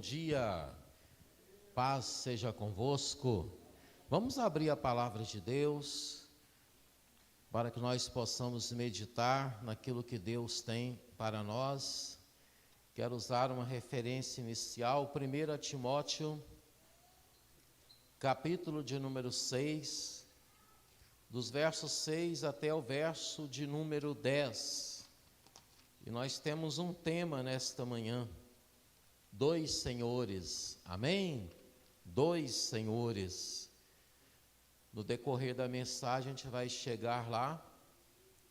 dia, paz seja convosco. Vamos abrir a palavra de Deus para que nós possamos meditar naquilo que Deus tem para nós. Quero usar uma referência inicial, 1 Timóteo, capítulo de número 6, dos versos 6 até o verso de número 10. E nós temos um tema nesta manhã: dois senhores, amém? Dois senhores. No decorrer da mensagem a gente vai chegar lá,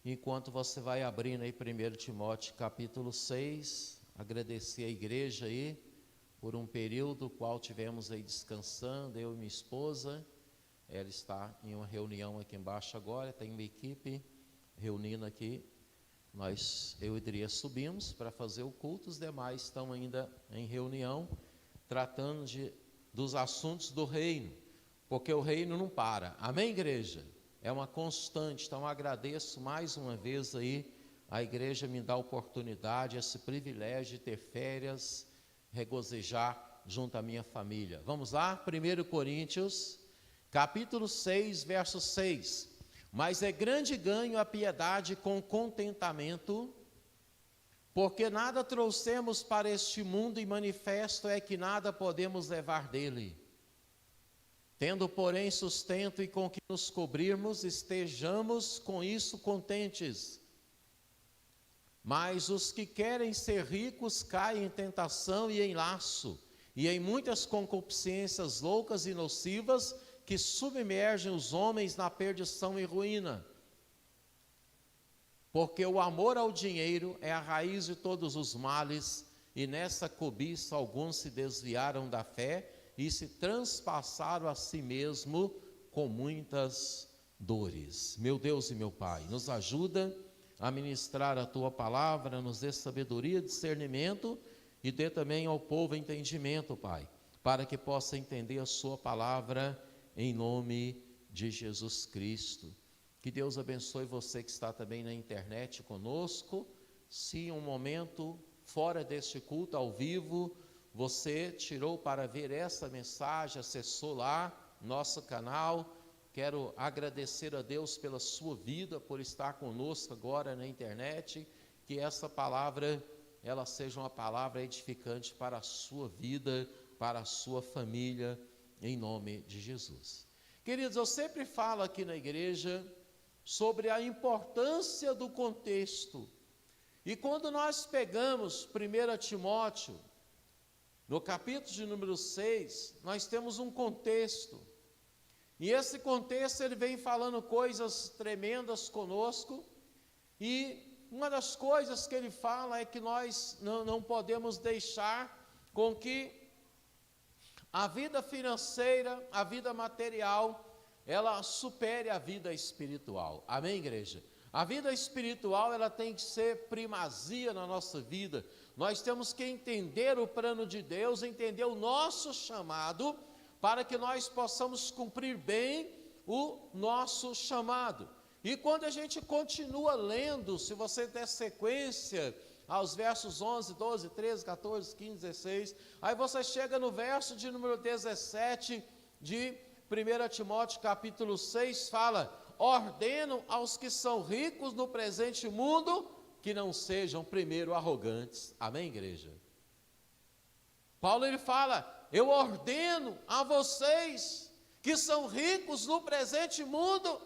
enquanto você vai abrindo aí 1 Timóteo capítulo 6, agradecer a igreja aí, por um período qual tivemos aí descansando, eu e minha esposa. Ela está em uma reunião aqui embaixo agora, tem uma equipe reunindo aqui. Eu e Idria subimos para fazer o culto, os demais estão ainda em reunião, tratando dos assuntos do reino, porque o reino não para, amém, igreja? É uma constante. Então agradeço mais uma vez aí, a igreja me dá a oportunidade, esse privilégio de ter férias, regozijar junto à minha família. Vamos lá, 1 Coríntios, capítulo 6, verso 6. Mas é grande ganho a piedade com contentamento, porque nada trouxemos para este mundo e manifesto é que nada podemos levar dele. Tendo, porém, sustento e com que nos cobrirmos, estejamos com isso contentes. Mas os que querem ser ricos caem em tentação e em laço, e em muitas concupiscências loucas e nocivas, que submergem os homens na perdição e ruína. Porque o amor ao dinheiro é a raiz de todos os males, e nessa cobiça alguns se desviaram da fé e se transpassaram a si mesmo com muitas dores. Meu Deus e meu Pai, nos ajuda a ministrar a Tua palavra, nos dê sabedoria, discernimento e dê também ao povo entendimento, Pai, para que possa entender a Sua palavra em nome de Jesus Cristo. Que Deus abençoe você que está também na internet conosco. Se um momento fora deste culto ao vivo, você tirou para ver essa mensagem, acessou lá nosso canal, quero agradecer a Deus pela sua vida, por estar conosco agora na internet, que essa palavra, ela seja uma palavra edificante para a sua vida, para a sua família, em nome de Jesus. Queridos, eu sempre falo aqui na igreja sobre a importância do contexto. E quando nós pegamos 1 Timóteo, no capítulo de número 6, nós temos um contexto. E esse contexto ele vem falando coisas tremendas conosco. E uma das coisas que ele fala é que nós não podemos deixar com que a vida financeira, a vida material, ela supere a vida espiritual. Amém, igreja? A vida espiritual, ela tem que ser primazia na nossa vida. Nós temos que entender o plano de Deus, entender o nosso chamado, para que nós possamos cumprir bem o nosso chamado. E quando a gente continua lendo, se você der sequência aos versos 11, 12, 13, 14, 15, 16, aí você chega no verso de número 17 de 1 Timóteo capítulo 6, fala: ordeno aos que são ricos no presente mundo, que não sejam primeiro arrogantes. Amém, igreja? Paulo ele fala: eu ordeno a vocês que são ricos no presente mundo,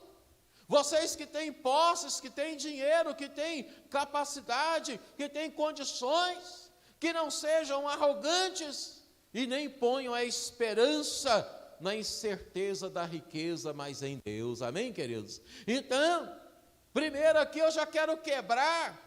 vocês que têm posses, que têm dinheiro, que têm capacidade, que têm condições, que não sejam arrogantes e nem ponham a esperança na incerteza da riqueza, mas em Deus. Amém, queridos? Então, primeiro aqui eu já quero quebrar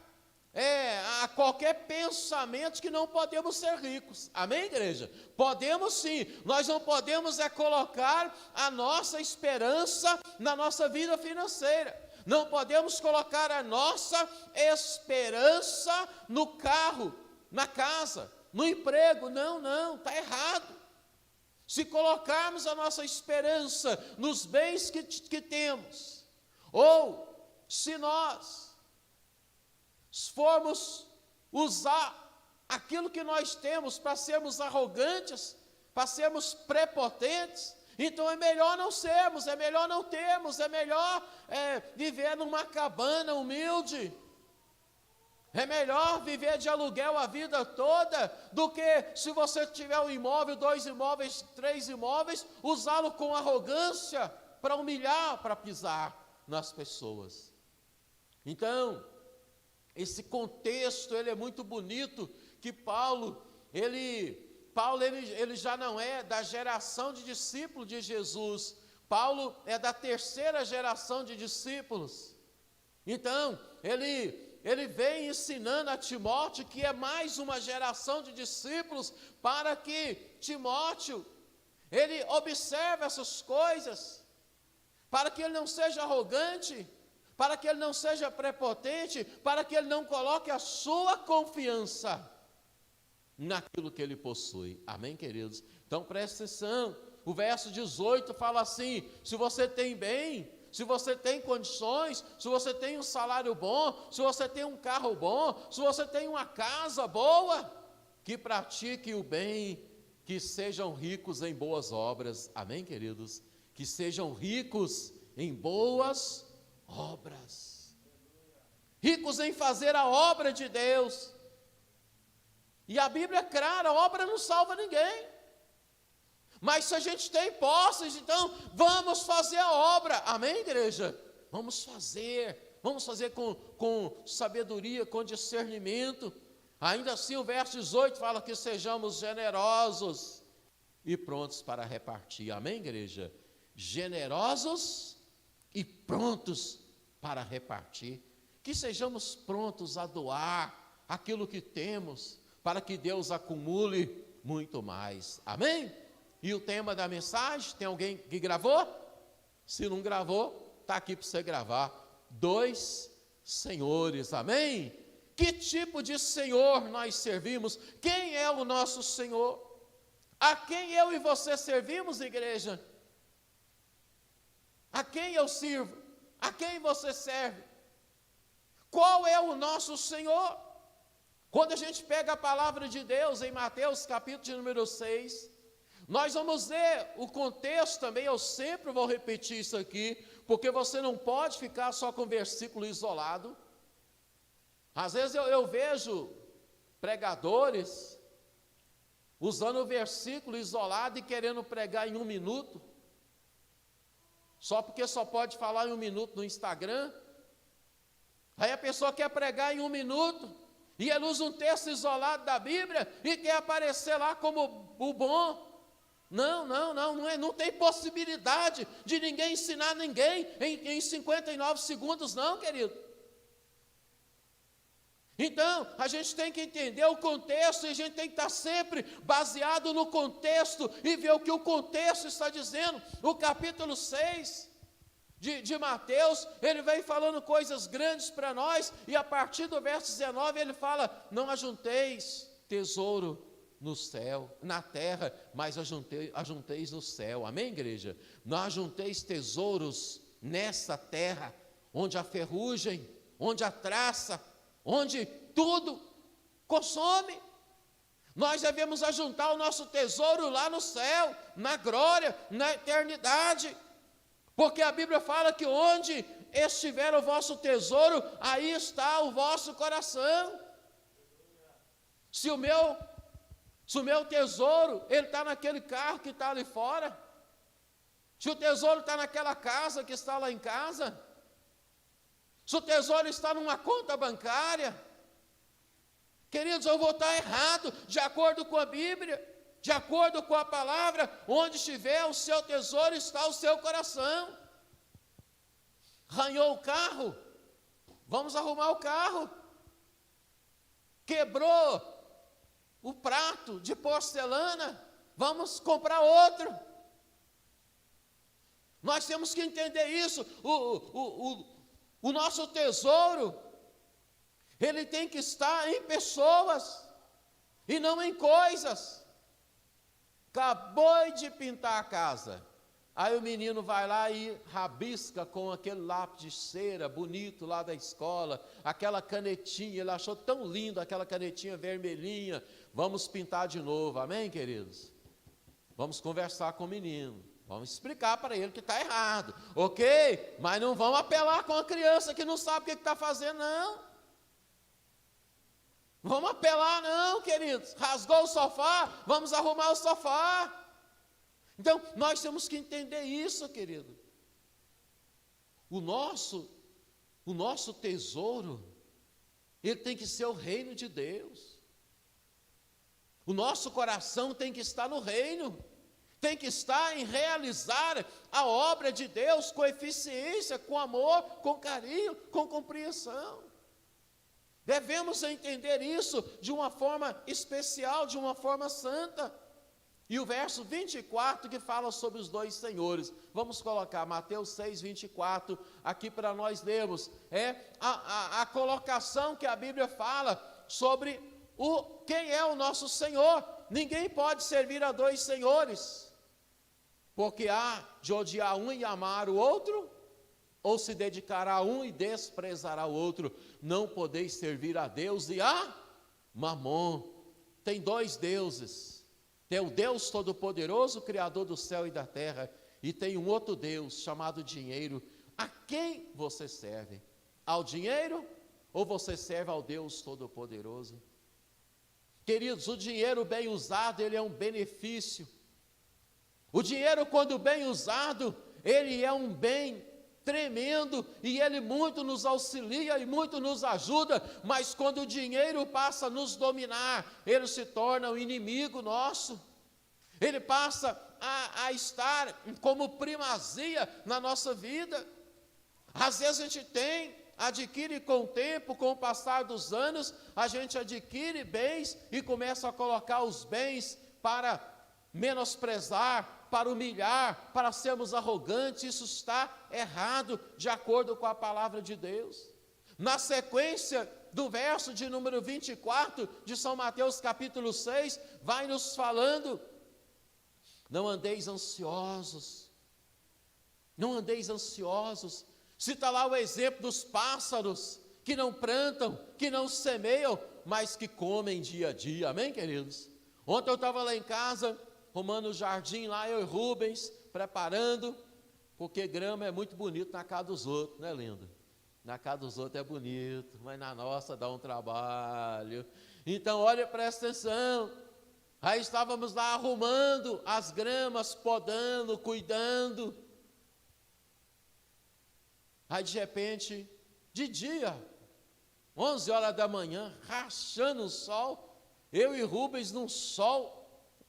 a qualquer pensamento de que não podemos ser ricos. Amém, igreja? Podemos sim. Nós não podemos colocar a nossa esperança na nossa vida financeira. Não podemos colocar a nossa esperança no carro, na casa, no emprego. Não, está errado. Se colocarmos a nossa esperança nos bens que temos, ou se nós formos usar aquilo que nós temos para sermos arrogantes, para sermos prepotentes. Então é melhor não sermos, é melhor não termos, é melhor viver numa cabana humilde. É melhor viver de aluguel a vida toda, do que se você tiver um imóvel, 2 imóveis, 3 imóveis, usá-lo com arrogância, para humilhar, para pisar nas pessoas. Então, esse contexto, ele é muito bonito, que Paulo já não é da geração de discípulos de Jesus. Paulo é da 3ª geração de discípulos. Então, ele vem ensinando a Timóteo, que é mais uma geração de discípulos, para que Timóteo, ele observe essas coisas, para que ele não seja arrogante, para que ele não seja prepotente, para que ele não coloque a sua confiança naquilo que ele possui. Amém, queridos? Então preste atenção, o verso 18 fala assim: se você tem bem, se você tem condições, se você tem um salário bom, se você tem um carro bom, se você tem uma casa boa, que pratique o bem, que sejam ricos em boas obras. Amém, queridos? Que sejam ricos em boas obras, ricos em fazer a obra de Deus. E a Bíblia é clara, a obra não salva ninguém. Mas se a gente tem posses, então vamos fazer a obra. Amém, igreja? Vamos fazer com sabedoria, com discernimento. Ainda assim o verso 18 fala que sejamos generosos e prontos para repartir. Amém, igreja? Generosos e prontos para repartir. Que sejamos prontos a doar aquilo que temos, para que Deus acumule muito mais. Amém? E o tema da mensagem, tem alguém que gravou? Se não gravou, está aqui para você gravar. 2 senhores, amém? Que tipo de Senhor nós servimos? Quem é o nosso Senhor? A quem eu e você servimos, igreja? A quem eu sirvo? A quem você serve? Qual é o nosso Senhor? Quando a gente pega a palavra de Deus em Mateus capítulo de número 6, nós vamos ver o contexto também. Eu sempre vou repetir isso aqui, porque você não pode ficar só com versículo isolado. Às vezes eu vejo pregadores usando o versículo isolado e querendo pregar em 1 minuto, só porque só pode falar em 1 minuto no Instagram. Aí a pessoa quer pregar em 1 minuto, e ele usa um texto isolado da Bíblia, e quer aparecer lá como o bom. Não tem possibilidade de ninguém ensinar ninguém em 59 segundos, não, querido. Então, a gente tem que entender o contexto, e a gente tem que estar sempre baseado no contexto, e ver o que o contexto está dizendo. O capítulo 6 de Mateus, ele vem falando coisas grandes para nós, e a partir do verso 19 ele fala: não ajunteis tesouro no céu, na terra, mas ajunteis no céu. Amém, igreja? Não ajunteis tesouros nessa terra, onde a ferrugem, onde a traça, onde tudo consome. Nós devemos ajuntar o nosso tesouro lá no céu, na glória, na eternidade, porque a Bíblia fala que onde estiver o vosso tesouro, aí está o vosso coração. Se o meu tesouro, ele está naquele carro que está ali fora, se o tesouro está naquela casa que está lá em casa, se o tesouro está numa conta bancária, queridos, eu vou estar errado, de acordo com a Bíblia, de acordo com a palavra. Onde estiver o seu tesouro, está o seu coração. Arranhou o carro, vamos arrumar o carro. Quebrou o prato de porcelana, vamos comprar outro. Nós temos que entender isso. O nosso tesouro, ele tem que estar em pessoas e não em coisas. Acabou de pintar a casa, Aí o menino vai lá e rabisca com aquele lápis de cera bonito lá da escola, aquela canetinha, ele achou tão lindo aquela canetinha vermelhinha. Vamos pintar de novo, amém, queridos? Vamos conversar com o menino, vamos explicar para ele que está errado, ok? Mas não vamos apelar com a criança que não sabe o que está fazendo, não. Vamos apelar não, queridos. Rasgou o sofá, vamos arrumar o sofá. Então, nós temos que entender isso, querido. O nosso tesouro, ele tem que ser o reino de Deus. O nosso coração tem que estar no reino, tem que estar em realizar a obra de Deus com eficiência, com amor, com carinho, com compreensão. Devemos entender isso de uma forma especial, de uma forma santa. E o verso 24 que fala sobre os dois senhores, vamos colocar Mateus 6, 24, aqui para nós lermos, é a colocação que a Bíblia fala sobre quem é o nosso Senhor. Ninguém pode servir a dois senhores, porque há de odiar um e amar o outro, ou se dedicará a um e desprezará o outro. Não podeis servir a Deus e a Mamon. Tem dois deuses. Tem o Deus Todo-Poderoso, Criador do céu e da terra, e tem um outro Deus chamado dinheiro. A quem você serve? Ao dinheiro ou você serve ao Deus Todo-Poderoso? Queridos, o dinheiro bem usado, ele é um benefício. O dinheiro, quando bem usado, ele é um bem tremendo, e ele muito nos auxilia e muito nos ajuda, mas quando o dinheiro passa a nos dominar, ele se torna um inimigo nosso, ele passa a estar como primazia na nossa vida. Às vezes a gente adquire com o tempo, com o passar dos anos, a gente adquire bens e começa a colocar os bens para menosprezar, para humilhar, para sermos arrogantes. Isso está errado, de acordo com a palavra de Deus. Na sequência do verso de número 24, de São Mateus capítulo 6, vai nos falando, não andeis ansiosos, cita lá o exemplo dos pássaros, que não plantam, que não semeiam, mas que comem dia a dia, amém, queridos? Ontem eu estava lá em casa, arrumando o jardim lá, eu e Rubens, preparando, porque grama é muito bonito na casa dos outros, não é lindo? Na casa dos outros é bonito, mas na nossa dá um trabalho. Então, olha, presta atenção, aí estávamos lá arrumando as gramas, podando, cuidando, aí de repente, de dia, 11 horas da manhã, rachando o sol, eu e Rubens num sol,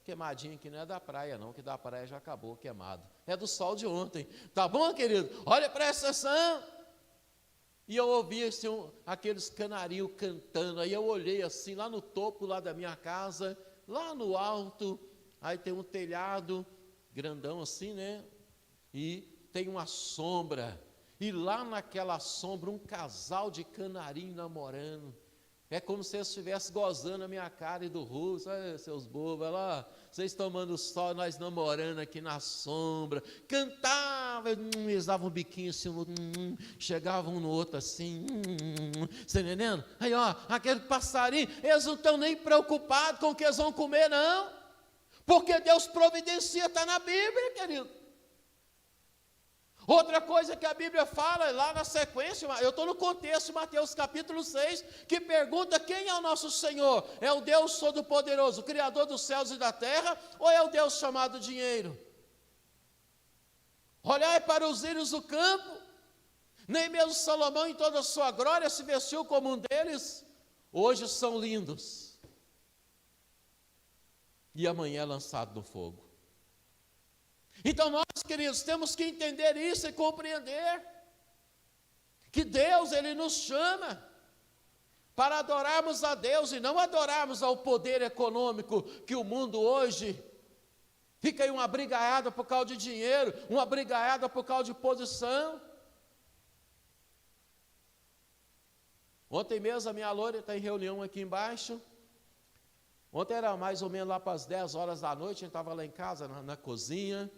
queimadinho que não é da praia não, que da praia já acabou queimado, é do sol de ontem, tá bom, querido? Olha, presta atenção. E eu ouvi assim, aqueles canarinhos cantando, aí eu olhei assim, lá no topo lá da minha casa, lá no alto, aí tem um telhado grandão assim, né, e tem uma sombra, e lá naquela sombra um casal de canarinho namorando. É como se eu estivesse gozando a minha cara e do Russo. Ai, seus bobos, olha lá, vocês tomando sol, nós namorando aqui na sombra. Cantava, eles davam um biquinho assim, chegavam um no outro assim, você entendendo? Aí ó, aquele passarinho, eles não estão nem preocupados com o que eles vão comer não, porque Deus providencia, está na Bíblia, querido. Outra coisa que a Bíblia fala lá na sequência, eu estou no contexto de Mateus capítulo 6, que pergunta quem é o nosso Senhor. É o Deus Todo-Poderoso, Criador dos céus e da terra, ou é o Deus chamado dinheiro? Olhai para os lírios do campo, nem mesmo Salomão em toda a sua glória se vestiu como um deles. Hoje são lindos, e amanhã é lançado no fogo. Então nós, queridos, temos que entender isso e compreender que Deus, Ele nos chama para adorarmos a Deus e não adorarmos ao poder econômico, que o mundo hoje fica aí uma brigaiada por causa de dinheiro, uma brigaiada por causa de posição. Ontem mesmo a minha loira está em reunião aqui embaixo. Ontem era mais ou menos lá para as 10 horas da noite, a gente estava lá em casa, na cozinha,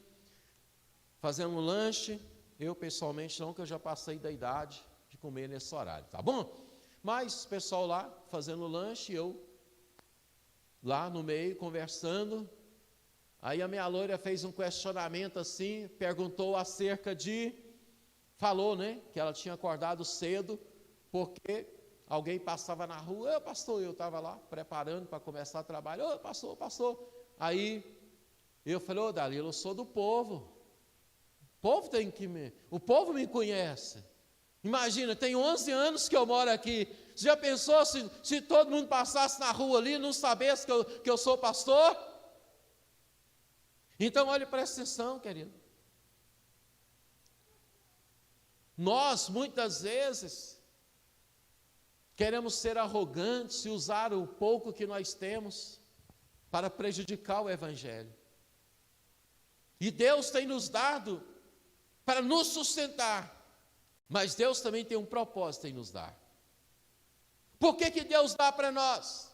fazendo um lanche. Eu pessoalmente não, que eu já passei da idade de comer nesse horário, tá bom? Mas o pessoal lá fazendo lanche, eu lá no meio conversando. Aí a minha loira fez um questionamento assim, perguntou acerca de, falou, né, que ela tinha acordado cedo, porque alguém passava na rua. Pastor, eu estava lá preparando para começar o trabalho. Pastor. Aí eu falei, Dalila, eu sou do povo. O povo me conhece. Imagina, tem 11 anos que eu moro aqui. Você já pensou se todo mundo passasse na rua ali e não sabesse que eu sou pastor? Então, olhe, presta atenção, querido. Nós, muitas vezes, queremos ser arrogantes e usar o pouco que nós temos para prejudicar o Evangelho. E Deus tem nos dado para nos sustentar, mas Deus também tem um propósito em nos dar. Por que Deus dá para nós?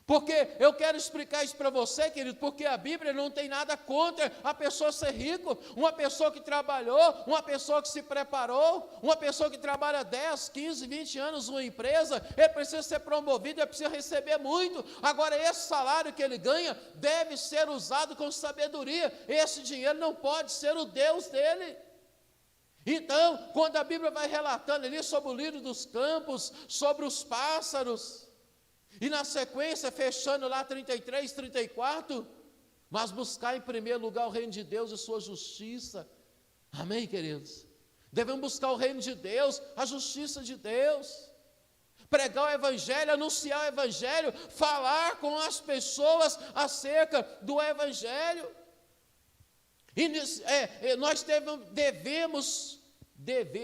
Porque eu quero explicar isso para você, querido, porque a Bíblia não tem nada contra a pessoa ser rico, uma pessoa que trabalhou, uma pessoa que se preparou, uma pessoa que trabalha 10, 15, 20 anos numa empresa, ele precisa ser promovido, ele precisa receber muito. Agora, esse salário que ele ganha deve ser usado com sabedoria. Esse dinheiro não pode ser o Deus dele. Então, quando a Bíblia vai relatando ali sobre o lírio dos campos, sobre os pássaros, e na sequência, fechando lá 33, 34, mas buscar em primeiro lugar o reino de Deus e sua justiça. Amém, queridos? Devemos buscar o reino de Deus, a justiça de Deus, pregar o Evangelho, anunciar o Evangelho, falar com as pessoas acerca do Evangelho. E nós devemos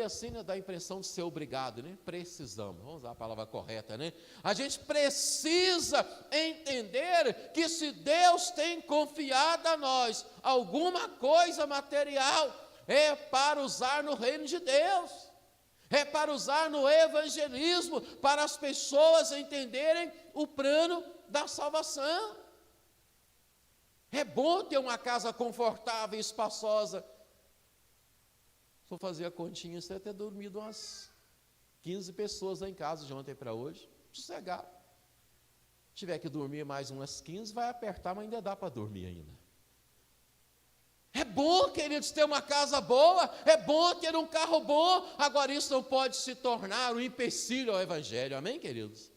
assim, né, dá a impressão de ser obrigado, né? Precisamos, vamos usar a palavra correta, né? A gente precisa entender que se Deus tem confiado a nós alguma coisa material, é para usar no reino de Deus, é para usar no evangelismo, para as pessoas entenderem o plano da salvação. É bom ter uma casa confortável e espaçosa. Se eu fazer a continha, você deve ter dormido umas 15 pessoas lá em casa de ontem para hoje, sossegado. Se tiver que dormir mais umas 15, vai apertar, mas ainda dá para dormir ainda. É bom, queridos, ter uma casa boa, é bom ter um carro bom. Agora, isso não pode se tornar um empecilho ao Evangelho, amém, queridos?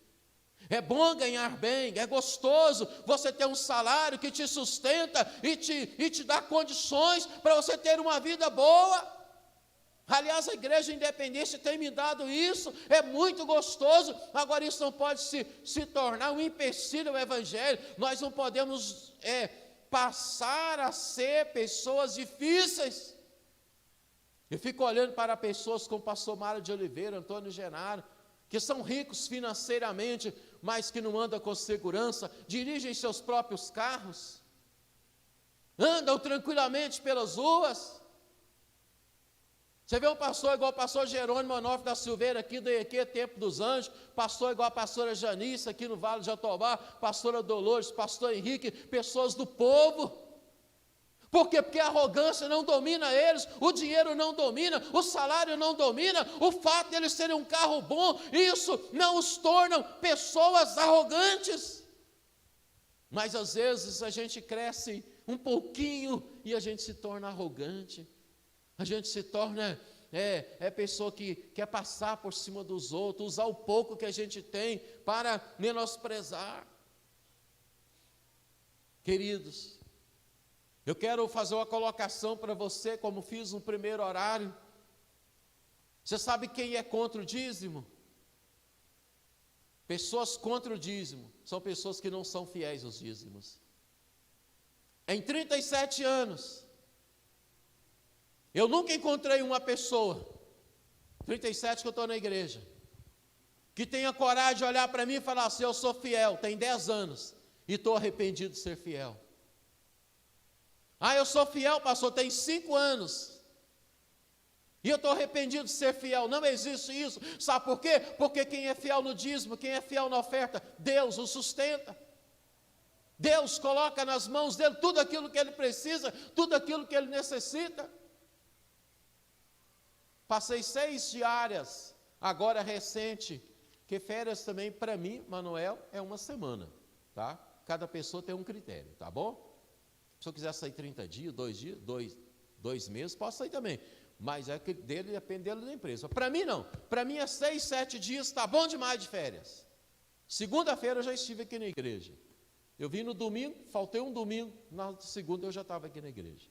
É bom ganhar bem, é gostoso você ter um salário que te sustenta e te dá condições para você ter uma vida boa. Aliás, a Igreja Independente tem me dado isso, é muito gostoso. Agora, isso não pode se tornar um empecilho ao Evangelho. Nós não podemos passar a ser pessoas difíceis. Eu fico olhando para pessoas como o pastor Mário de Oliveira, Antônio Genaro, que são ricos financeiramente, mas que não andam com segurança, dirigem seus próprios carros, andam tranquilamente pelas ruas. Você vê um pastor igual o pastor Jerônimo Onofre da Silveira, aqui do EQ, Tempo dos Anjos, pastor igual a pastora Janice, aqui no Vale de Jatobá, pastora Dolores, pastor Henrique, pessoas do povo. Por quê? Porque a arrogância não domina eles, o dinheiro não domina, o salário não domina, o fato de eles terem um carro bom, isso não os torna pessoas arrogantes. Mas às vezes a gente cresce um pouquinho e a gente se torna arrogante. A gente se torna pessoa que quer passar por cima dos outros, usar o pouco que a gente tem para menosprezar. Queridos, eu quero fazer uma colocação para você, como fiz no primeiro horário. Você sabe quem é contra o dízimo? Pessoas contra o dízimo são pessoas que não são fiéis aos dízimos. Em 37 anos, eu nunca encontrei uma pessoa, 37 que eu estou na igreja, que tenha coragem de olhar para mim e falar assim: eu sou fiel, tem 10 anos, e estou arrependido de ser fiel. Ah, eu sou fiel, pastor, tem 5 anos, e eu estou arrependido de ser fiel. Não existe isso. Sabe por quê? Porque quem é fiel no dízimo, quem é fiel na oferta, Deus o sustenta. Deus coloca nas mãos dele tudo aquilo que ele precisa, tudo aquilo que ele necessita. Passei 6 diárias, agora recente, que férias também, para mim, Manuel, é uma semana, tá? Cada pessoa tem um critério, tá bom? Se eu quiser sair 30 dias, 2 dias, 2 meses, posso sair também. Mas é que dele, depende dele da empresa. Para mim não, para mim é 6, 7 dias, está bom demais de férias. Segunda-feira eu já estive aqui na igreja. Eu vim no domingo, faltei um domingo, na segunda eu já estava aqui na igreja.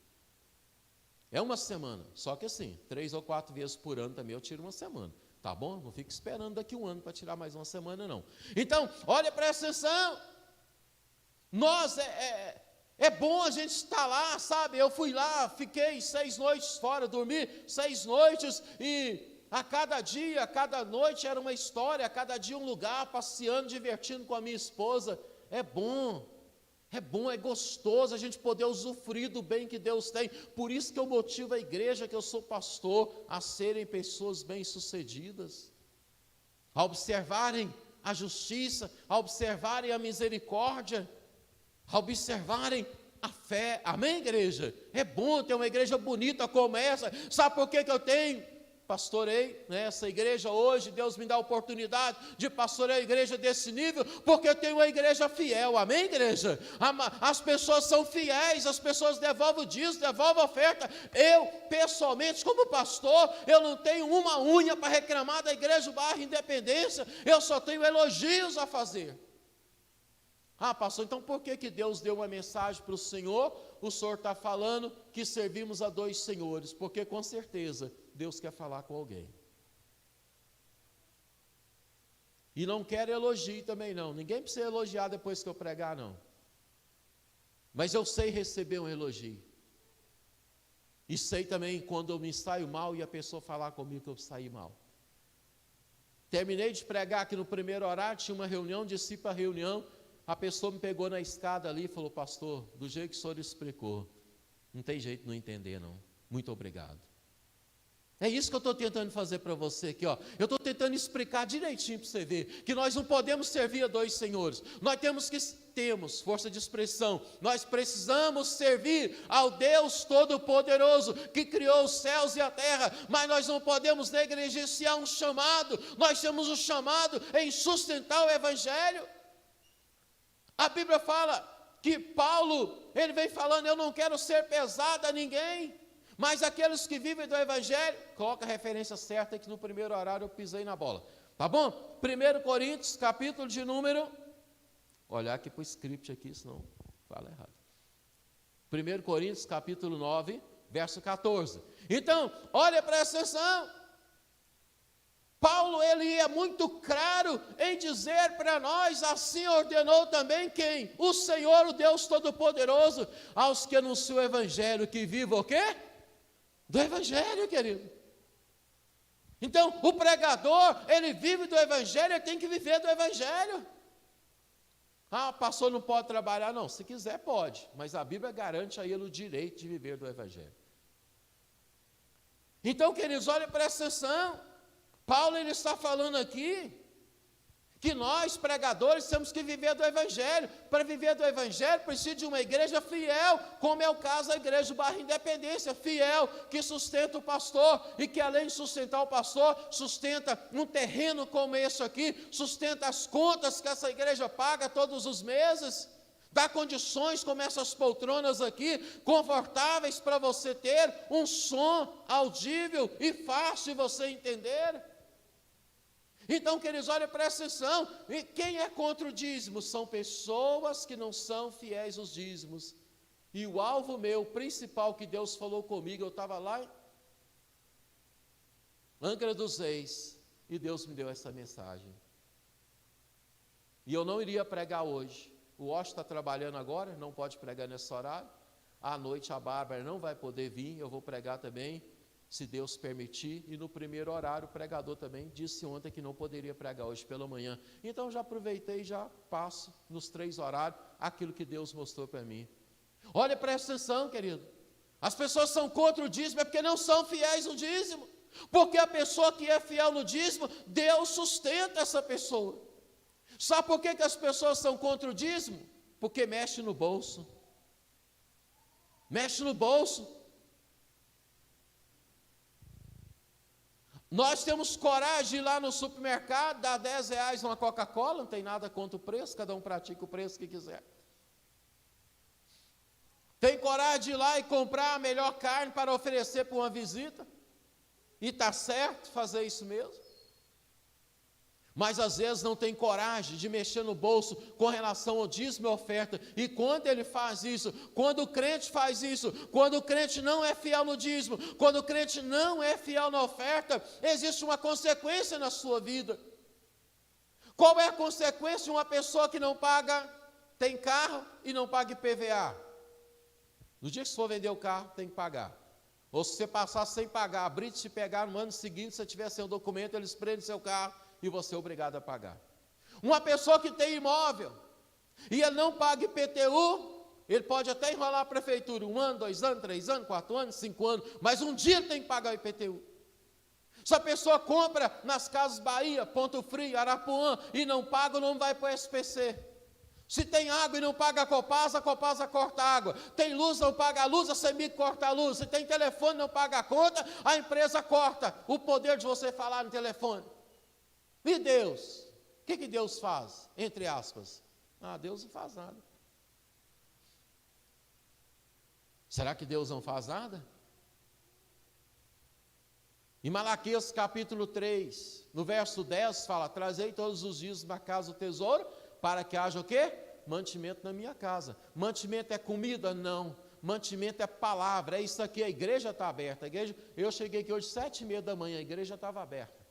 É uma semana, só que assim, 3 ou 4 vezes por ano também eu tiro uma semana. Tá bom? Não fico esperando daqui um ano para tirar mais uma semana, não. Então, olha, presta atenção. Nós, é bom a gente estar lá, sabe? Eu fui lá, fiquei 6 noites fora, dormi 6 noites e a cada dia, a cada noite era uma história, a cada dia um lugar, passeando, divertindo com a minha esposa. É bom, é gostoso a gente poder usufruir do bem que Deus tem. Por isso que eu motivo a igreja, que eu sou pastor, a serem pessoas bem-sucedidas, a observarem a justiça, a observarem a misericórdia, a observarem a fé. Amém, igreja? É bom ter uma igreja bonita como essa. Sabe por que eu pastorei nessa igreja hoje? Deus me dá a oportunidade de pastorear a igreja desse nível, porque eu tenho uma igreja fiel. Amém, igreja? As pessoas são fiéis, as pessoas devolvem o dízimo, devolvem a oferta. Eu, pessoalmente, como pastor, eu não tenho uma unha para reclamar da igreja Bairro Independência, eu só tenho elogios a fazer. Ah, pastor, então por que Deus deu uma mensagem para o senhor está falando que servimos a 2 senhores? Porque com certeza Deus quer falar com alguém. E não quero elogio também não. Ninguém precisa elogiar depois que eu pregar, não. Mas eu sei receber um elogio. E sei também quando eu me saio mal e a pessoa falar comigo que eu saí mal. Terminei de pregar aqui no primeiro horário, tinha uma reunião, desci para a reunião. A pessoa me pegou na escada ali e falou: pastor, do jeito que o senhor explicou, não tem jeito de não entender não, muito obrigado. É isso que eu estou tentando fazer para você aqui, ó. Eu estou tentando explicar direitinho para você ver, que nós não podemos servir a 2 senhores, nós temos força de expressão, nós precisamos servir ao Deus Todo-Poderoso, que criou os céus e a terra, mas nós não podemos negligenciar um chamado. Nós temos um chamado em sustentar o Evangelho. A Bíblia fala que Paulo, ele vem falando: eu não quero ser pesado a ninguém, mas aqueles que vivem do Evangelho, coloca a referência certa, que no primeiro horário eu pisei na bola, tá bom? 1 Coríntios, capítulo de número, olhar aqui para o script aqui, senão fala errado. 1 Coríntios, capítulo 9, verso 14. Então, olha, presta atenção. Paulo, ele é muito claro em dizer para nós: assim ordenou também quem? O Senhor, o Deus Todo-Poderoso, aos que anunciam o Evangelho, que vivam o quê? Do Evangelho, querido. Então, o pregador, ele vive do Evangelho, ele tem que viver do Evangelho. Ah, pastor, não pode trabalhar? Não, se quiser pode, mas a Bíblia garante a ele o direito de viver do Evangelho. Então, queridos, olha, presta atenção. Paulo, ele está falando aqui que nós, pregadores, temos que viver do Evangelho. Para viver do Evangelho, precisa de uma igreja fiel, como é o caso da igreja do Bairro Independência, fiel, que sustenta o pastor, e que além de sustentar o pastor, sustenta um terreno como esse aqui, sustenta as contas que essa igreja paga todos os meses, dá condições como essas poltronas aqui, confortáveis para você ter um som audível e fácil de você entender. Então, queridos, olha, presta atenção. E quem é contra o dízimo? São pessoas que não são fiéis aos dízimos. E o alvo meu, principal, que Deus falou comigo, eu estava lá em Angra dos Reis, e Deus me deu essa mensagem. E eu não iria pregar hoje. O Washington está trabalhando agora, não pode pregar nesse horário. À noite a Bárbara não vai poder vir, eu vou pregar também, se Deus permitir. E no primeiro horário, o pregador também disse ontem que não poderia pregar hoje pela manhã. Então já aproveitei e já passo nos 3 horários aquilo que Deus mostrou para mim. Olha, presta atenção, querido. As pessoas são contra o dízimo é porque não são fiéis no dízimo. Porque a pessoa que é fiel no dízimo, Deus sustenta essa pessoa. Sabe por que as pessoas são contra o dízimo? Porque mexe no bolso. Mexe no bolso. Nós temos coragem de ir lá no supermercado, dar R$10 numa Coca-Cola, não tem nada contra o preço, cada um pratica o preço que quiser. Tem coragem de ir lá e comprar a melhor carne para oferecer para uma visita, e está certo fazer isso mesmo. Mas às vezes não tem coragem de mexer no bolso com relação ao dízimo e oferta. E quando ele faz isso, quando o crente faz isso, quando o crente não é fiel no dízimo, quando o crente não é fiel na oferta, existe uma consequência na sua vida. Qual é a consequência de uma pessoa que não paga, tem carro e não paga IPVA? No dia que você for vender o carro, tem que pagar. Ou se você passar sem pagar, abrir e te pegar no ano seguinte, se você tiver sem o documento, eles prendem seu carro e você é obrigado a pagar. Uma pessoa que tem imóvel e ele não paga IPTU, ele pode até enrolar a prefeitura 1 ano, 2 anos, 3 anos, 4 anos, 5 anos, mas um dia ele tem que pagar o IPTU. Se a pessoa compra nas Casas Bahia, Ponto Frio, Arapuã e não paga, não vai para o SPC. Se tem água e não paga a Copasa corta a água. Tem luz, não paga a luz, a CEMIG corta a luz. Se tem telefone, não paga a conta, a empresa corta o poder de você falar no telefone. E Deus? O que Deus faz? Entre aspas. Deus não faz nada. Será que Deus não faz nada? Em Malaquias capítulo 3, no verso 10, fala: trazei todos os dias na casa do tesouro, para que haja o quê? Mantimento na minha casa. Mantimento é comida? Não. Mantimento é palavra. É isso aqui, a igreja está aberta. Eu cheguei aqui hoje 7h30 da manhã, a igreja estava aberta.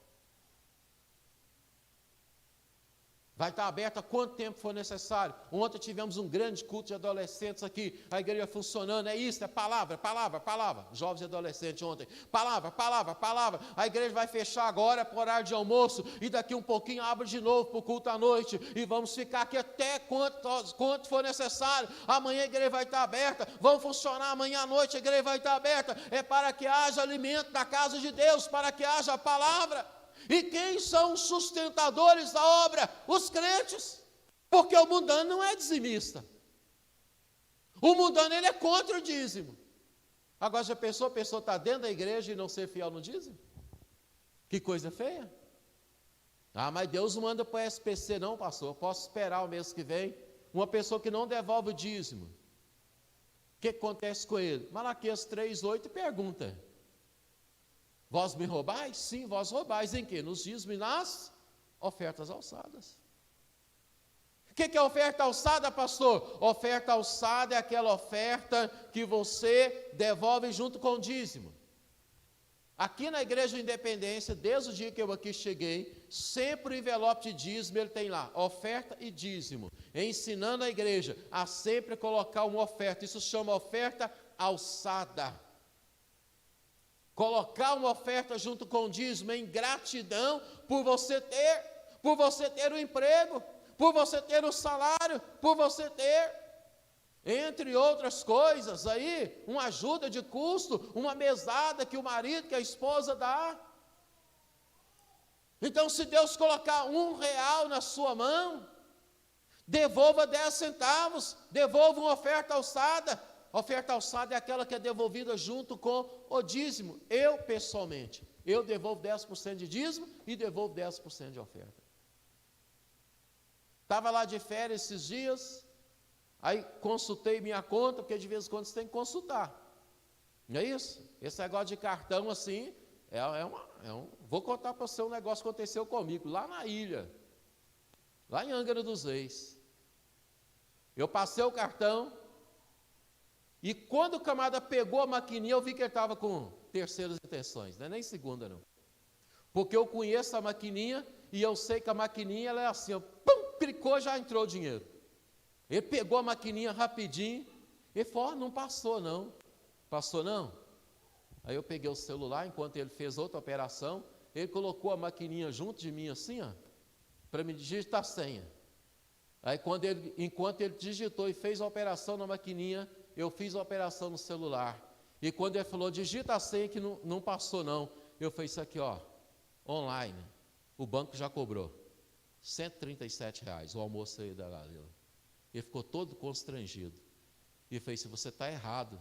Vai estar aberta quanto tempo for necessário. Ontem tivemos um grande culto de adolescentes aqui, a igreja funcionando, é isso, é palavra, palavra, palavra. Jovens e adolescentes ontem, palavra, palavra, palavra. A igreja vai fechar agora para o horário de almoço, e daqui um pouquinho abre de novo para o culto à noite, e vamos ficar aqui até quanto for necessário. Amanhã a igreja vai estar aberta, vamos funcionar amanhã à noite, a igreja vai estar aberta, é para que haja alimento na casa de Deus, para que haja a palavra. E quem são os sustentadores da obra? Os crentes. Porque o mundano não é dizimista. O mundano, ele é contra o dízimo. Agora, já pensou, a pessoa está dentro da igreja e não ser fiel no dízimo? Que coisa feia. Mas Deus não manda para o SPC não, pastor. Eu posso esperar o mês que vem. Uma pessoa que não devolve o dízimo. O que acontece com ele? Malaquias 3:8 pergunta: vós me roubais? Sim, vós roubais. Em quê? Nos dízimos e nas ofertas alçadas. O que é oferta alçada, pastor? Oferta alçada é aquela oferta que você devolve junto com o dízimo. Aqui na Igreja Independência, desde o dia que eu aqui cheguei, sempre o envelope de dízimo, ele tem lá, oferta e dízimo. Ensinando a igreja a sempre colocar uma oferta. Isso chama oferta alçada. Colocar uma oferta junto com o dízimo em gratidão por você ter o emprego, por você ter o salário, por você ter, entre outras coisas aí, uma ajuda de custo, uma mesada que o marido, que a esposa dá. Então, se Deus colocar R$1 na sua mão, devolva 10 centavos, devolva uma oferta alçada. Oferta alçada é aquela que é devolvida junto com o dízimo. Eu, pessoalmente, eu devolvo 10% de dízimo e devolvo 10% de oferta. Estava lá de férias esses dias, aí consultei minha conta, porque de vez em quando você tem que consultar. Não é isso? Esse negócio de cartão assim, vou contar para você um negócio que aconteceu comigo, lá na ilha, lá em Angra dos Reis. Eu passei o cartão, e quando o camarada pegou a maquininha, eu vi que ele estava com terceiras intenções, não é nem segunda não. Porque eu conheço a maquininha, e eu sei que a maquininha ela é assim, pum, clicou, já entrou o dinheiro. Ele pegou a maquininha rapidinho, e falou: não passou não. Passou não? Aí eu peguei o celular, enquanto ele fez outra operação, ele colocou a maquininha junto de mim assim, para me digitar a senha. Aí enquanto ele digitou e fez a operação na maquininha, eu fiz a operação no celular. E quando ele falou, digita a senha que não passou não, eu fiz isso aqui, online. O banco já cobrou R$137, o almoço aí da galera. Ele ficou todo constrangido. E fez: você está errado.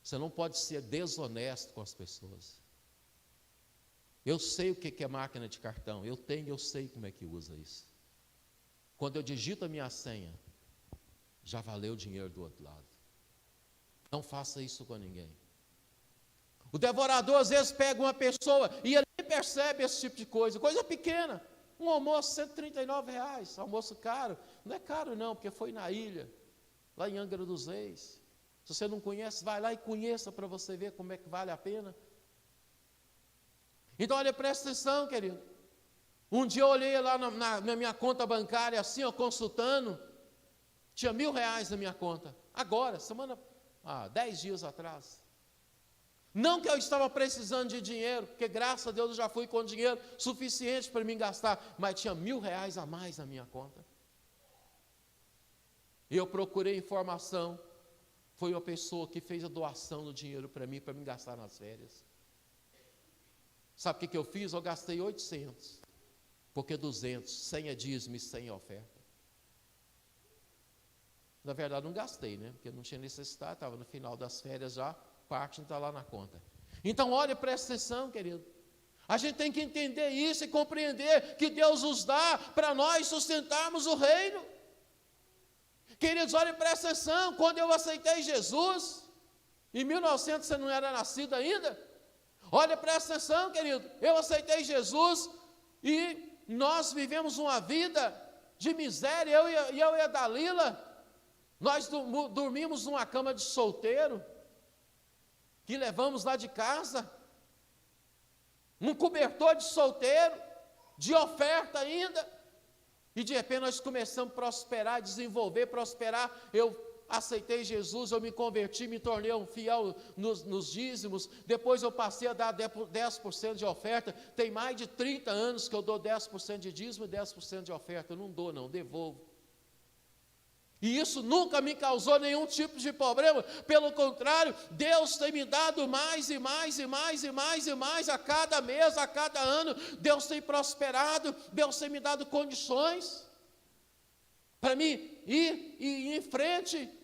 Você não pode ser desonesto com as pessoas. Eu sei o que é máquina de cartão, eu sei como é que usa isso. Quando eu digito a minha senha, já valeu o dinheiro do outro lado. Não faça isso com ninguém. O devorador às vezes pega uma pessoa e ele nem percebe esse tipo de coisa pequena. Um almoço, R$139, almoço caro. Não é caro não, porque foi na ilha, lá em Angra dos Reis. Se você não conhece, vai lá e conheça para você ver como é que vale a pena. Então, olha, presta atenção, querido. Um dia eu olhei lá na minha conta bancária, assim, ó, consultando, tinha R$1.000 na minha conta. Agora, 10 dias atrás. Não que eu estava precisando de dinheiro, porque graças a Deus eu já fui com dinheiro suficiente para mim gastar, mas tinha R$1.000 a mais na minha conta. E eu procurei informação, foi uma pessoa que fez a doação do dinheiro para mim gastar nas férias. Sabe o que eu fiz? Eu gastei 800, porque 200, 100 é dízimo e 100 é oferta. Na verdade não gastei, né? Porque não tinha necessidade, estava no final das férias já, parte não está lá na conta. Então olha, presta atenção, querido. A gente tem que entender isso e compreender que Deus nos dá para nós sustentarmos o reino. Queridos, olha, presta atenção, quando eu aceitei Jesus, em 1900 você não era nascido ainda. Olha, presta atenção, querido, eu aceitei Jesus e nós vivemos uma vida de miséria, eu e a Dalila, nós dormimos numa cama de solteiro, que levamos lá de casa, um cobertor de solteiro, de oferta ainda, e de repente nós começamos a prosperar, desenvolver, prosperar. Eu aceitei Jesus, eu me converti, me tornei um fiel nos dízimos, depois eu passei a dar 10% de oferta, tem mais de 30 anos que eu dou 10% de dízimo e 10% de oferta, eu não dou não, devolvo. E isso nunca me causou nenhum tipo de problema, pelo contrário, Deus tem me dado mais e mais e mais e mais e mais, a cada mês, a cada ano, Deus tem prosperado, Deus tem me dado condições, para mim ir em frente.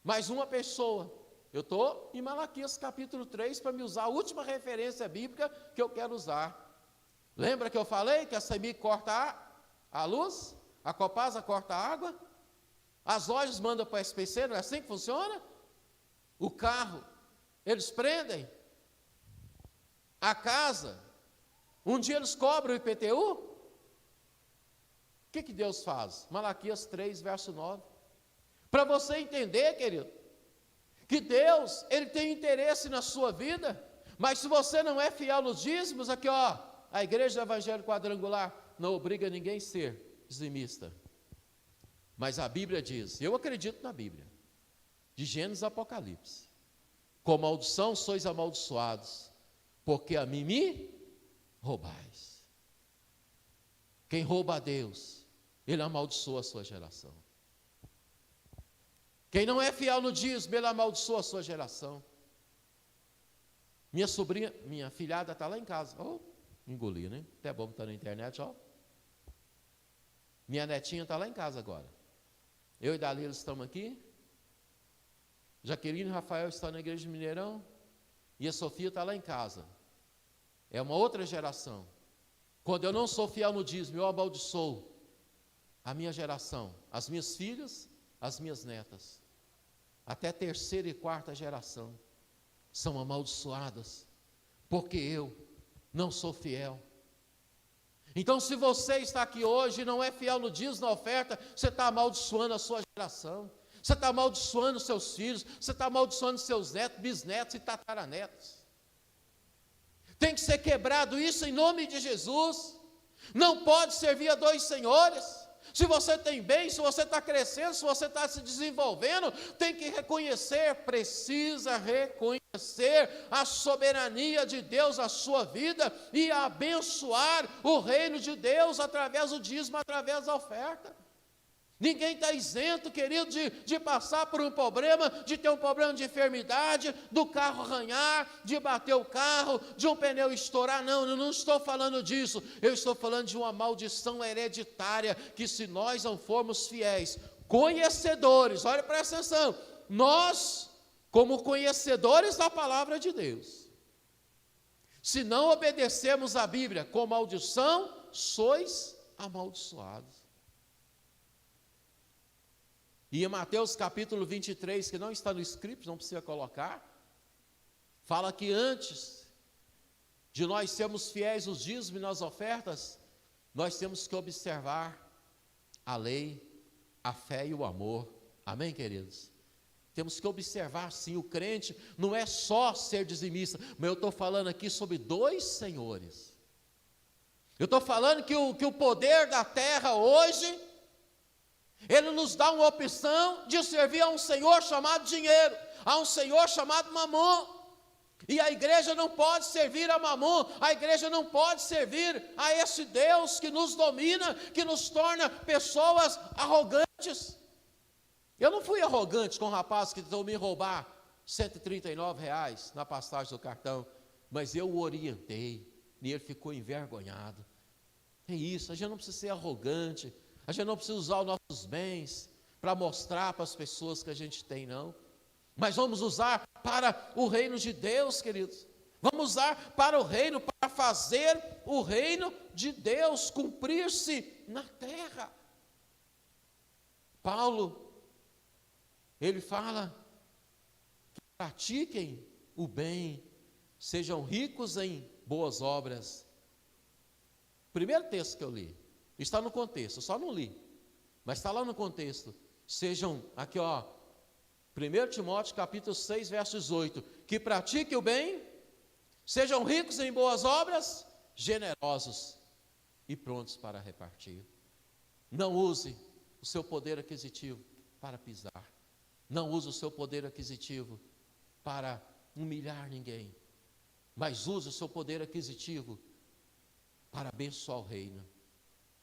Mais uma pessoa, eu estou em Malaquias capítulo 3, para me usar a última referência bíblica que eu quero usar. Lembra que eu falei que a CEMIG corta a luz, a Copasa corta a água, as lojas mandam para a SPC, não é assim que funciona? O carro, eles prendem. A casa, um dia eles cobram o IPTU. O que Deus faz? Malaquias 3, verso 9. Para você entender, querido, que Deus, Ele tem interesse na sua vida, mas se você não é fiel nos dízimos, aqui ó, a Igreja do Evangelho Quadrangular não obriga ninguém a ser dizimista. Mas a Bíblia diz, eu acredito na Bíblia, de Gênesis a Apocalipse, com maldição sois amaldiçoados, porque a mim me roubais. Quem rouba a Deus, ele amaldiçoa a sua geração. Quem não é fiel no dízimo, ele amaldiçoa a sua geração. Minha sobrinha, minha filhada está lá em casa, engoli, né? Até bom estar na internet, ó. Minha netinha está lá em casa agora. Eu e Dalila estamos aqui. Jaqueline e Rafael estão na igreja de Mineirão. E a Sofia está lá em casa. É uma outra geração. Quando eu não sou fiel no dízimo, eu amaldiçoo a minha geração, as minhas filhas, as minhas netas. Até terceira e quarta geração são amaldiçoadas, porque eu não sou fiel. Então, se você está aqui hoje e não é fiel no dízimo, na oferta, você está amaldiçoando a sua geração, você está amaldiçoando os seus filhos, você está amaldiçoando seus netos, bisnetos e tataranetos. Tem que ser quebrado isso em nome de Jesus. Não pode servir a dois senhores. Se você tem bem, se você está crescendo, se você está se desenvolvendo, tem que reconhecer, precisa reconhecer a soberania de Deus na sua vida e abençoar o reino de Deus através do dízimo, através da oferta. Ninguém está isento, querido, de passar por um problema, de ter um problema de enfermidade, do carro arranhar, de bater o carro, de um pneu estourar. Não, eu não estou falando disso. Eu estou falando de uma maldição hereditária, que se nós não formos fiéis, conhecedores, olha, presta atenção, nós, como conhecedores da palavra de Deus, Se não obedecermos a Bíblia com maldição, sois amaldiçoados. E em Mateus capítulo 23, que não está no script, não precisa colocar, fala que antes de nós sermos fiéis os dízimos e nas ofertas, nós temos que observar a lei, a fé e o amor. Amém, queridos? Temos que observar, sim, o crente não é só ser dizimista, mas eu estou falando aqui sobre dois senhores. Eu estou falando que o poder da terra hoje, ele nos dá uma opção de servir a um senhor chamado dinheiro, a um senhor chamado mamon. E a igreja não pode servir a mamon, a igreja não pode servir a esse Deus que nos domina, que nos torna pessoas arrogantes. Eu não fui arrogante com o rapaz que tentou me roubar R$ 139 na passagem do cartão, mas eu o orientei, e ele ficou envergonhado. É isso, a gente não precisa ser arrogante, a gente não precisa usar os nossos bens para mostrar para as pessoas que a gente tem, não. Mas vamos usar para o reino de Deus, queridos. Vamos usar para o reino, para fazer o reino de Deus cumprir-se na terra. Paulo, ele fala que pratiquem o bem, sejam ricos em boas obras. Primeiro texto que eu li, está no contexto, eu só não li, mas está lá no contexto. Sejam, aqui ó, 1 Timóteo capítulo 6, verso 18, que pratiquem o bem, sejam ricos em boas obras, generosos e prontos para repartir. Não use o seu poder aquisitivo para pisar, não use o seu poder aquisitivo para humilhar ninguém, mas use o seu poder aquisitivo para abençoar o reino,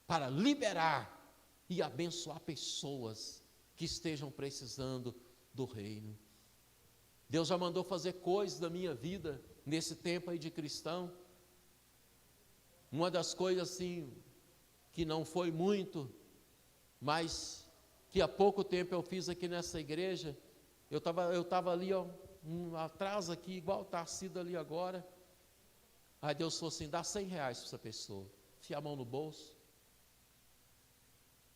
para liberar e abençoar pessoas que estejam precisando do reino. Deus já mandou fazer coisas da minha vida nesse tempo aí de cristão. Uma das coisas assim que não foi muito, mas que há pouco tempo eu fiz aqui nessa igreja. Eu estava ali ó, atrás aqui, igual está sido ali agora. Aí Deus falou assim: dá R$ 100 para essa pessoa. Enfia a mão no bolso.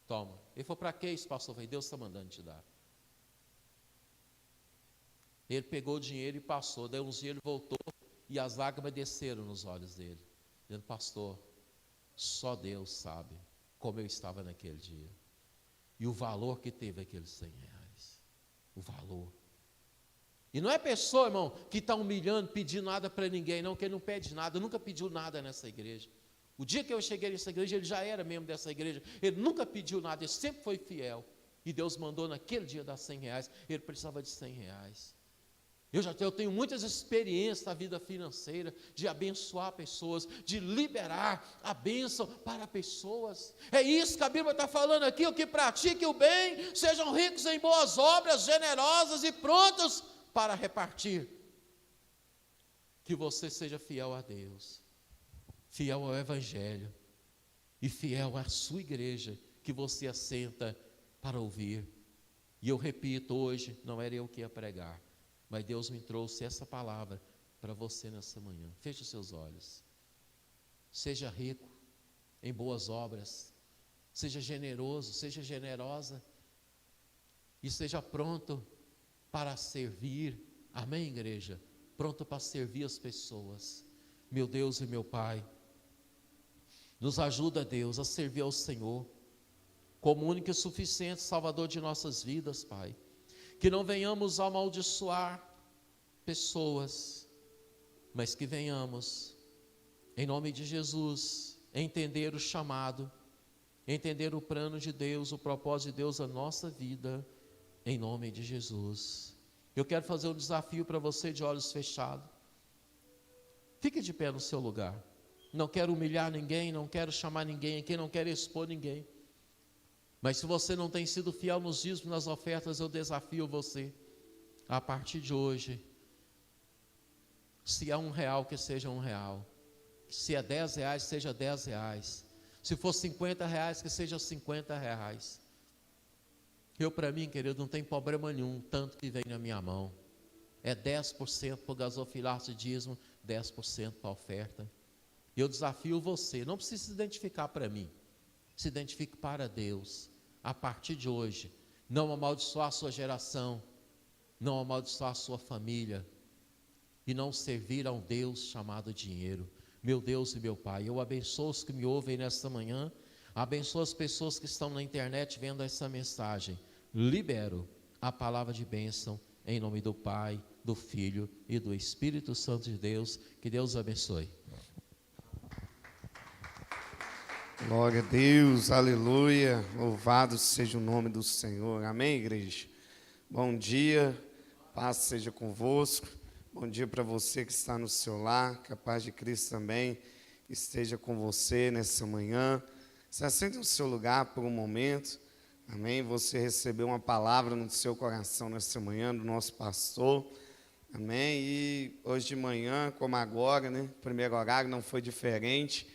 Toma. Ele falou: para que isso, pastor? Eu falei: Deus está mandando te dar. Ele pegou o dinheiro e passou. Daí uns dias ele voltou e as lágrimas desceram nos olhos dele, dizendo: pastor, só Deus sabe como eu estava naquele dia e o valor que teve aqueles R$ 100. O valor. E não é pessoa, irmão, que está humilhando, pedindo nada para ninguém, não, que ele não pede nada, nunca pediu nada nessa igreja. O dia que eu cheguei nessa igreja, ele já era membro dessa igreja, ele nunca pediu nada, ele sempre foi fiel. E Deus mandou naquele dia dar R$ 100, ele precisava de R$ 100. Eu tenho muitas experiências na vida financeira, de abençoar pessoas, de liberar a bênção para pessoas. É isso que a Bíblia está falando aqui: o que pratique o bem, sejam ricos em boas obras, generosas e prontos para repartir. Que você seja fiel a Deus, fiel ao Evangelho e fiel à sua igreja que você assenta para ouvir. E eu repito, hoje não era eu que ia pregar, mas Deus me trouxe essa palavra para você nessa manhã. Feche os seus olhos. Seja rico em boas obras, seja generoso, seja generosa e seja pronto para servir. Amém, igreja? Pronto para servir as pessoas. Meu Deus e meu Pai, nos ajuda, Deus, a servir ao Senhor como único e suficiente Salvador de nossas vidas, Pai. Que não venhamos amaldiçoar pessoas, mas que venhamos, em nome de Jesus, entender o chamado, entender o plano de Deus, o propósito de Deus na nossa vida, em nome de Jesus. Eu quero fazer um desafio para você de olhos fechados. Fique de pé no seu lugar. Não quero humilhar ninguém, não quero chamar ninguém aqui, não quero expor ninguém. Mas se você não tem sido fiel nos dízimos, nas ofertas, eu desafio você, a partir de hoje, se é R$ 1, que seja R$ 1, se é R$ 10, seja R$ 10, se for R$ 50, que seja R$ 50. Para mim, querido, não tem problema nenhum, tanto que vem na minha mão, é 10% por gasofilaço de dízimo, 10% para a oferta. E eu desafio você, não precisa se identificar para mim, se identifique para Deus. A partir de hoje, não amaldiçoar a sua geração, não amaldiçoar a sua família, e não servir a um Deus chamado dinheiro. Meu Deus e meu Pai, eu abençoo os que me ouvem nesta manhã, abençoo as pessoas que estão na internet vendo essa mensagem. Libero a palavra de bênção em nome do Pai, do Filho e do Espírito Santo de Deus. Que Deus abençoe. Glória a Deus, aleluia, louvado seja o nome do Senhor, amém, igreja? Bom dia, paz seja convosco, bom dia para você que está no seu lar, que a paz de Cristo também esteja com você nessa manhã. Se assente no seu lugar por um momento, amém? Você recebeu uma palavra no seu coração nessa manhã do nosso pastor, amém? E hoje de manhã, como agora, né, o primeiro horário não foi diferente.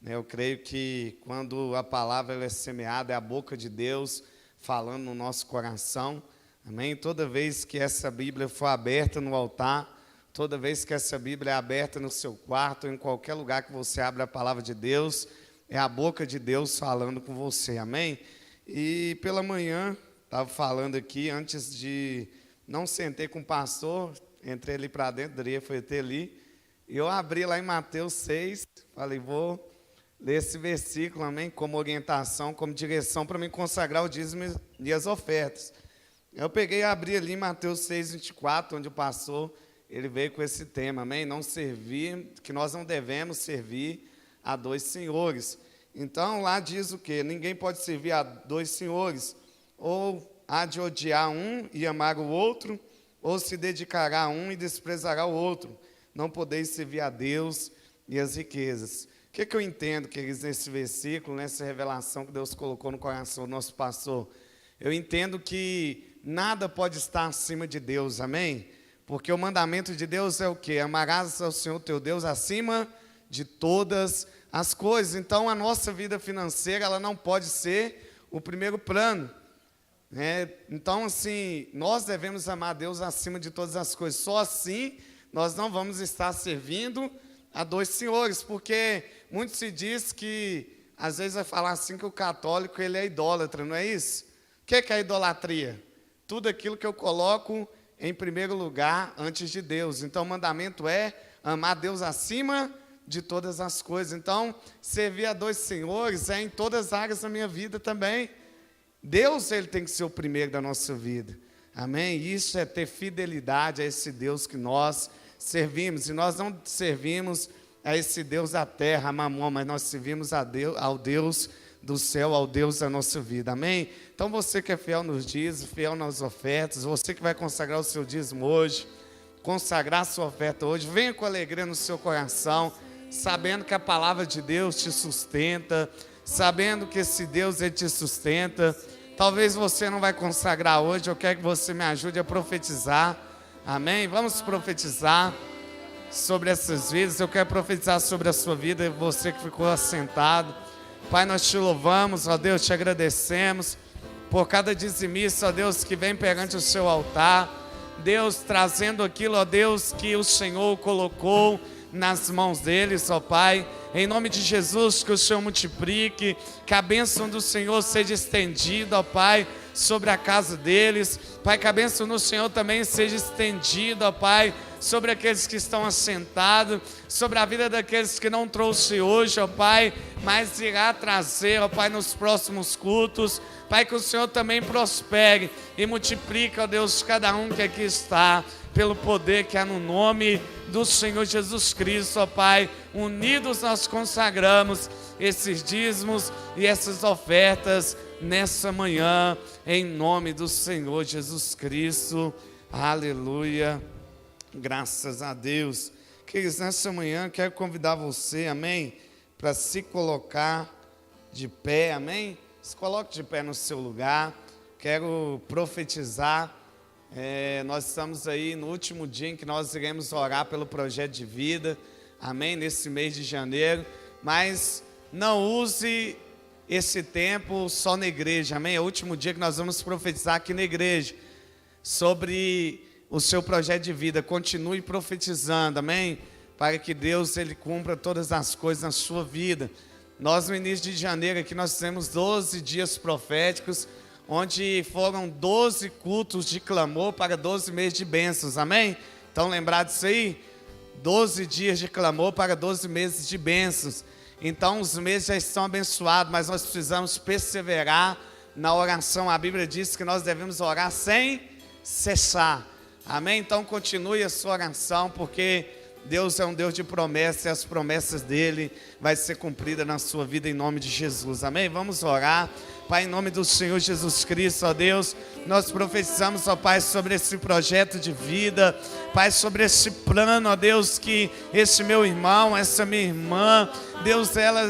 Eu creio que quando a palavra ela é semeada, é a boca de Deus falando no nosso coração, amém? Toda vez que essa Bíblia for aberta no altar, toda vez que essa Bíblia é aberta no seu quarto, em qualquer lugar que você abre a palavra de Deus, é a boca de Deus falando com você, amém? E pela manhã, estava falando aqui, antes de, não sentei com o pastor, entrei ali para dentro, Daria foi até ali, e eu abri lá em Mateus 6, falei, vou ler esse versículo, amém, como orientação, como direção para me consagrar o dízimo e as ofertas. Eu peguei e abri ali em Mateus 6, 24, onde o pastor, ele veio com esse tema, amém, não servir, que nós não devemos servir a dois senhores. Então, lá diz o quê? Ninguém pode servir a dois senhores, ou há de odiar um e amar o outro, ou se dedicará a um e desprezará o outro. Não podeis servir a Deus e as riquezas. O que eu entendo, queridos, nesse versículo, nessa revelação que Deus colocou no coração do nosso pastor? Eu entendo que nada pode estar acima de Deus, amém? Porque o mandamento de Deus é o quê? Amarás ao Senhor teu Deus acima de todas as coisas. Então, a nossa vida financeira, ela não pode ser o primeiro plano. Então, assim, nós devemos amar a Deus acima de todas as coisas. Só assim, nós não vamos estar servindo a dois senhores, porque muito se diz que, às vezes vai falar assim que o católico ele é idólatra, não é isso? O que é a idolatria? Tudo aquilo que eu coloco em primeiro lugar antes de Deus. Então o mandamento é amar Deus acima de todas as coisas. Então servir a dois senhores é em todas as áreas da minha vida também. Deus ele tem que ser o primeiro da nossa vida, amém? Isso é ter fidelidade a esse Deus que nós servimos, e nós não servimos a esse Deus da terra, a Mamon, mas nós servimos a Deus, ao Deus do céu, ao Deus da nossa vida, amém? Então você que é fiel nos dízimos, fiel nas ofertas, você que vai consagrar o seu dízimo hoje, consagrar a sua oferta hoje, venha com alegria no seu coração, sabendo que a palavra de Deus te sustenta, sabendo que esse Deus ele te sustenta. Talvez você não vai consagrar hoje, eu quero que você me ajude a profetizar, amém? Vamos profetizar sobre essas vidas. Eu quero profetizar sobre a sua vida, você que ficou assentado. Pai, nós te louvamos, ó Deus, te agradecemos por cada dizimista, ó Deus, que vem perante o seu altar. Deus, trazendo aquilo, ó Deus, que o Senhor colocou nas mãos deles, ó Pai. Em nome de Jesus, que o Senhor multiplique, que a bênção do Senhor seja estendida, ó Pai, sobre a casa deles. Pai, que a bênção do Senhor também seja estendida, ó Pai, sobre aqueles que estão assentados, sobre a vida daqueles que não trouxe hoje, ó Pai, mas irá trazer, ó Pai, nos próximos cultos. Pai, que o Senhor também prospere e multiplique, ó Deus, cada um que aqui está, pelo poder que há no nome do Senhor Jesus Cristo, ó Pai. Unidos nós consagramos esses dízimos e essas ofertas nessa manhã, em nome do Senhor Jesus Cristo. Aleluia. Graças a Deus. Queridos, nessa manhã quero convidar você, amém, para se colocar de pé, amém? Se coloque de pé no seu lugar. Quero profetizar. Nós estamos aí no último dia em que nós iremos orar pelo projeto de vida, amém? Nesse mês de janeiro. Mas não use esse tempo só na igreja, amém? É o último dia que nós vamos profetizar aqui na igreja sobre o seu projeto de vida. Continue profetizando, amém? para que Deus Ele cumpra todas as coisas na sua vida. Nós no início de janeiro aqui nós fizemos 12 dias proféticos, onde foram 12 cultos de clamor para 12 meses de bênçãos, amém? Então lembrar disso aí? 12 dias de clamor para 12 meses de bênçãos. Então os meses já estão abençoados, mas nós precisamos perseverar na oração. A Bíblia diz que nós devemos orar sem cessar, amém? Então continue a sua oração, porque Deus é um Deus de promessas, e as promessas dele vai ser cumprida na sua vida em nome de Jesus, amém? Vamos orar. Pai, em nome do Senhor Jesus Cristo, ó Deus, nós profetizamos, ó Pai, sobre esse projeto de vida, Pai, sobre esse plano, ó Deus, que esse meu irmão, essa minha irmã, Deus,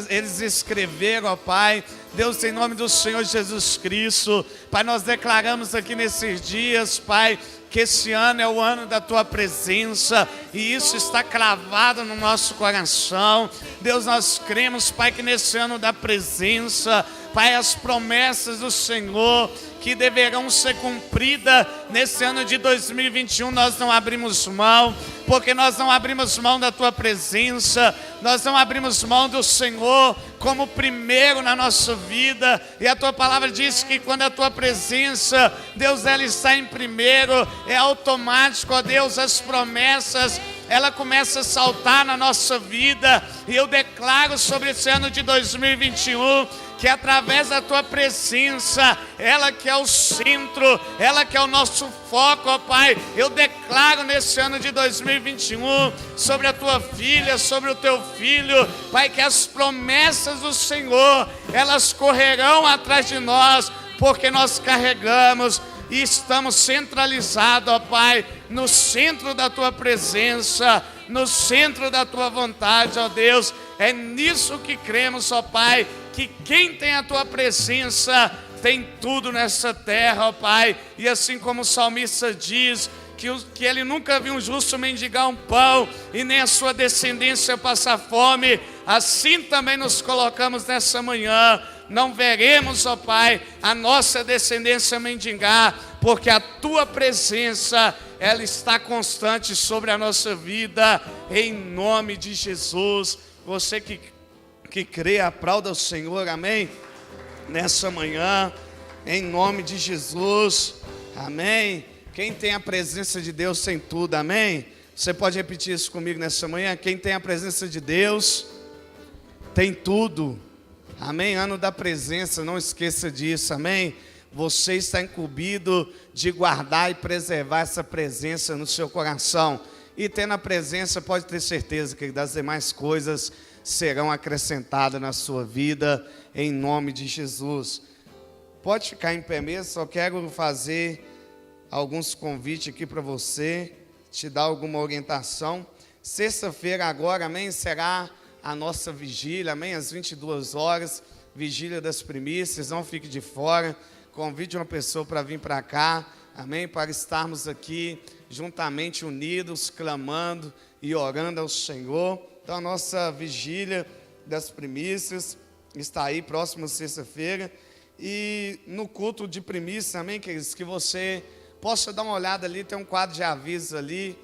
eles escreveram, ó Pai, Deus, em nome do Senhor Jesus Cristo, Pai, nós declaramos aqui nesses dias, Pai, que esse ano é o ano da Tua presença, e isso está cravado no nosso coração. Deus, nós cremos, Pai, que nesse ano da presença, Pai, as promessas do Senhor que deverão ser cumpridas nesse ano de 2021, nós não abrimos mão, porque nós não abrimos mão da Tua presença, nós não abrimos mão do Senhor como primeiro na nossa vida, e a Tua palavra diz que quando a Tua presença, Deus, ela está em primeiro, é automático, ó Deus, as promessas, ela começa a saltar na nossa vida, e eu declaro sobre esse ano de 2021, que através da Tua presença, ela que é o centro, ela que é o nosso foco, ó Pai, eu declaro nesse ano de 2021, sobre a Tua filha, sobre o Teu filho, Pai, que as promessas do Senhor, elas correrão atrás de nós, porque nós carregamos e estamos centralizados, ó Pai, no centro da Tua presença, no centro da Tua vontade, ó Deus. É nisso que cremos, ó Pai, que quem tem a Tua presença tem tudo nessa terra, ó Pai. E assim como o salmista diz, que ele nunca viu um justo mendigar um pão e nem a sua descendência passar fome, assim também nos colocamos nessa manhã. Não veremos, ó Pai, a nossa descendência mendigar, porque a Tua presença, ela está constante sobre a nossa vida, em nome de Jesus. Você que crê, aplauda o Senhor, amém? Nessa manhã, em nome de Jesus, amém? Quem tem a presença de Deus tem tudo, amém? Você pode repetir isso comigo nessa manhã? Quem tem a presença de Deus tem tudo, amém? Ano da presença, não esqueça disso, amém? Você está incumbido de guardar e preservar essa presença no seu coração. E tendo a presença, pode ter certeza que das demais coisas serão acrescentadas na sua vida, em nome de Jesus. Pode ficar em pé mesmo, só quero fazer alguns convites aqui para você, te dar alguma orientação. Sexta-feira agora, amém, será a nossa vigília, amém, às 22 horas, vigília das primícias, não fique de fora. Convide uma pessoa para vir para cá, amém, para estarmos aqui juntamente unidos, clamando e orando ao Senhor. Então a nossa vigília das primícias está aí, próxima sexta-feira, e no culto de primícia, amém, queridos, que você possa dar uma olhada ali, tem um quadro de aviso ali,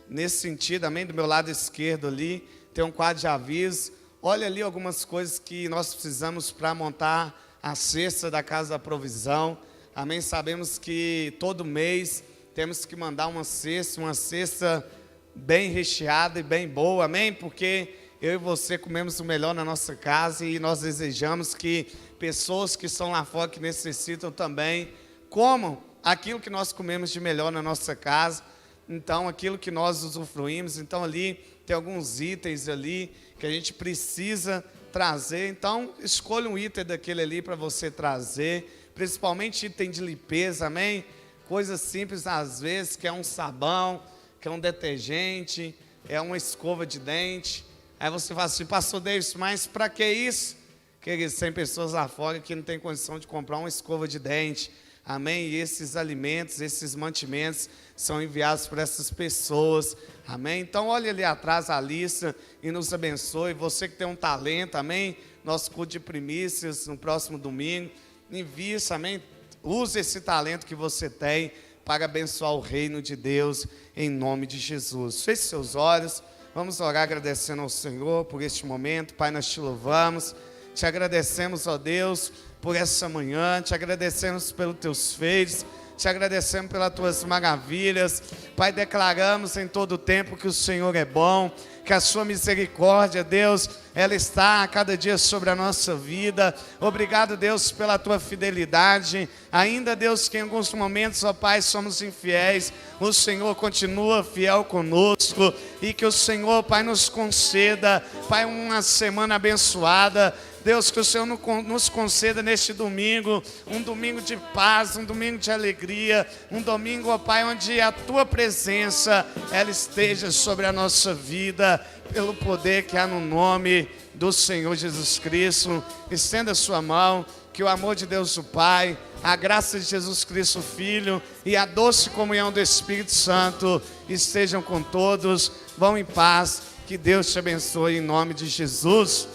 nesse sentido, amém, do meu lado esquerdo ali, tem um quadro de aviso. Olha ali algumas coisas que nós precisamos para montar a cesta da Casa da Provisão, amém. Sabemos que todo mês temos que mandar uma cesta bem recheada e bem boa, amém, porque eu e você comemos o melhor na nossa casa, e nós desejamos que pessoas que estão lá fora, que necessitam também, comam aquilo que nós comemos de melhor na nossa casa. Então, aquilo que nós usufruímos, então ali tem alguns itens ali que a gente precisa trazer. Então, escolha um item daquele ali para você trazer, principalmente item de limpeza, amém? Coisas simples às vezes, que é um sabão, que é um detergente, é uma escova de dente. Aí você fala assim, pastor Davis, mas para que isso? Que tem pessoas lá fora que não tem condição de comprar uma escova de dente, amém? E esses alimentos, esses mantimentos são enviados por essas pessoas, amém? Então olhe ali atrás a lista e nos abençoe. Você que tem um talento, amém? Nosso culto de primícias no próximo domingo, invista, amém? Use esse talento que você tem para abençoar o reino de Deus, em nome de Jesus. Feche seus olhos, Vamos orar agradecendo ao Senhor por este momento. Pai, nós te louvamos, te agradecemos, ó Deus, por essa manhã, te agradecemos pelos teus feitos, te agradecemos pelas tuas maravilhas. Pai, declaramos em todo o tempo que o Senhor é bom, que a sua misericórdia, Deus, ela está a cada dia sobre a nossa vida. Obrigado, Deus, pela tua fidelidade. Ainda, Deus, que em alguns momentos, ó Pai, somos infiéis, o Senhor continua fiel conosco, e que o Senhor, Pai, nos conceda, Pai, uma semana abençoada. Deus, que o Senhor nos conceda neste domingo, um domingo de paz, um domingo de alegria, um domingo, ó Pai, onde a tua presença, ela esteja sobre a nossa vida, pelo poder que há no nome do Senhor Jesus Cristo. Estenda a sua mão, que o amor de Deus o Pai, a graça de Jesus Cristo o Filho e a doce comunhão do Espírito Santo estejam com todos. Vão em paz, que Deus te abençoe em nome de Jesus.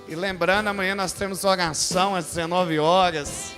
E lembrando, amanhã nós temos oração às 19 horas.